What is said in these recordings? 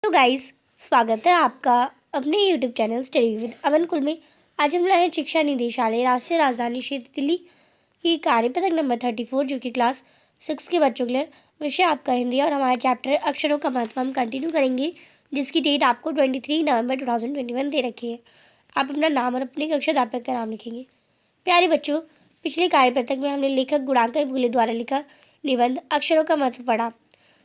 तो गाइस, स्वागत है आपका अपने यूट्यूब चैनल स्टडी विद अमन कुल में। आज हम लाए हैं शिक्षा निदेशालय राष्ट्रीय राजधानी क्षेत्र दिल्ली की कार्यपत्रक नंबर 34 जो कि क्लास 6 के बच्चों के लिए विषय आपका हिंदी और हमारे चैप्टर अक्षरों का महत्व हम कंटिन्यू करेंगे, जिसकी डेट आपको 23 नवंबर 2021 दे रखी है। आप अपना नाम और अपने कक्षा अध्यापक का नाम लिखेंगे। प्यारे बच्चों, पिछले कार्यपत्रक में हमने लेखक गुणांकर भूले द्वारा लिखा निबंध अक्षरों का महत्व पढ़ा,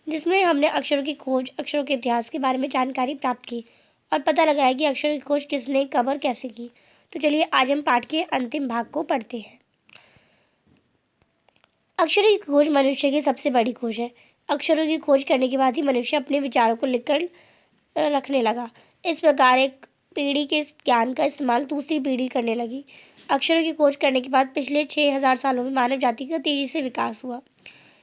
जिसमें हमने अक्षरों की खोज, अक्षरों के इतिहास के बारे में जानकारी प्राप्त की और पता लगाया कि अक्षरों की खोज किसने, कब और कैसे की। तो चलिए आज हम पाठ के अंतिम भाग को पढ़ते हैं। अक्षरों की खोज मनुष्य की सबसे बड़ी खोज है। अक्षरों की खोज करने के बाद ही मनुष्य अपने विचारों को लिखकर रखने लगा। इस प्रकार एक पीढ़ी के ज्ञान का इस्तेमाल दूसरी पीढ़ी करने लगी। अक्षरों की खोज करने के बाद पिछले 6000 सालों में मानव जाति का तेजी से विकास हुआ।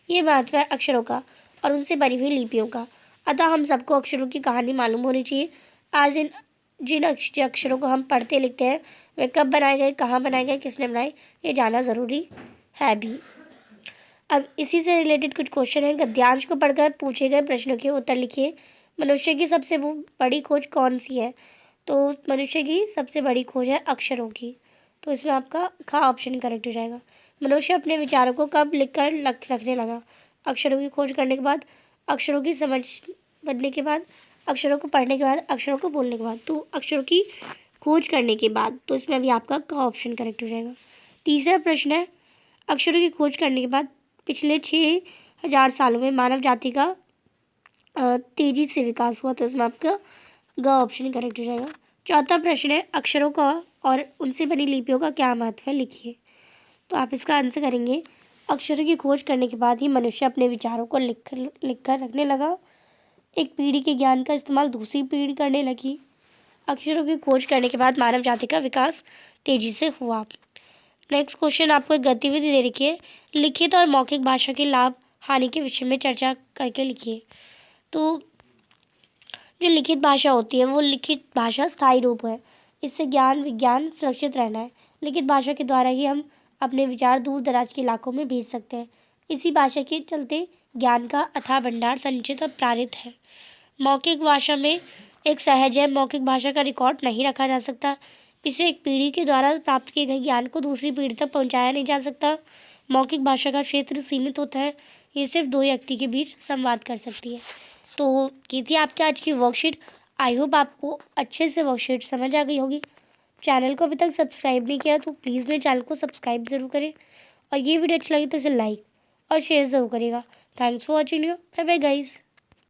ये महत्व है अक्षरों का और उनसे बनी हुई लिपियों का। अतः हम सबको अक्षरों की कहानी मालूम होनी चाहिए। आज जिन अक्षरों को हम पढ़ते लिखते हैं वे कब बनाए गए, कहाँ बनाए गए, किसने बनाए, ये जानना ज़रूरी है भी। अब इसी से रिलेटेड कुछ क्वेश्चन है। गद्यांश को पढ़कर पूछे गए प्रश्नों के उत्तर लिखिए। मनुष्य की सबसे बड़ी खोज कौन सी है? तो मनुष्य की सबसे बड़ी खोज है अक्षरों की। तो इसमें आपका खा ऑप्शन करेक्ट हो जाएगा। मनुष्य अपने विचारों को कब लिखकर रखने लगा? अक्षरों की खोज करने के बाद, अक्षरों की समझ बनने के बाद, अक्षरों को पढ़ने के बाद, अक्षरों को बोलने के बाद। तो अक्षरों की खोज करने के बाद, तो इसमें अभी आपका का ऑप्शन करेक्ट हो जाएगा। तीसरा प्रश्न है, अक्षरों की खोज करने के बाद पिछले 6000 सालों में मानव जाति का तेजी से विकास हुआ। तो इसमें आपका ग ऑप्शन करेक्ट हो जाएगा। चौथा प्रश्न है, अक्षरों का और उनसे बनी लिपियों का क्या महत्व है, लिखिए। तो आप इसका आंसर करेंगे, अक्षरों की खोज करने के बाद ही मनुष्य अपने विचारों को लिखकर रखने लगा। एक पीढ़ी के ज्ञान का इस्तेमाल दूसरी पीढ़ी करने लगी। अक्षरों की खोज करने के बाद मानव जाति का विकास तेजी से हुआ। नेक्स्ट क्वेश्चन आपको एक गतिविधि दे रखी है। लिखित और मौखिक भाषा के लाभ हानि के विषय में चर्चा करके लिखिए। तो जो लिखित भाषा होती है वो लिखित भाषा स्थायी रूप है। इससे ज्ञान विज्ञान सुरक्षित रहना है। लिखित भाषा के द्वारा ही हम अपने विचार दूर दराज के इलाकों में भेज सकते हैं। इसी भाषा के चलते ज्ञान का अथाह भंडार संचित और प्रारित है। मौखिक भाषा में एक सहज है। मौखिक भाषा का रिकॉर्ड नहीं रखा जा सकता। इसे एक पीढ़ी के द्वारा प्राप्त किए गए ज्ञान को दूसरी पीढ़ी तक पहुंचाया नहीं जा सकता। मौखिक भाषा का क्षेत्र सीमित होता है। ये सिर्फ दो व्यक्ति के बीच संवाद कर सकती है। तो ये थी आपकी आज की वर्कशीट। आई होप आपको अच्छे से वर्कशीट समझ आ गई होगी। चैनल को अभी तक सब्सक्राइब नहीं किया तो प्लीज़ मेरे चैनल को सब्सक्राइब ज़रूर करें और ये वीडियो अच्छी लगी तो इसे लाइक और शेयर ज़रूर करिएगा। Thanks for watching you. Bye bye guys.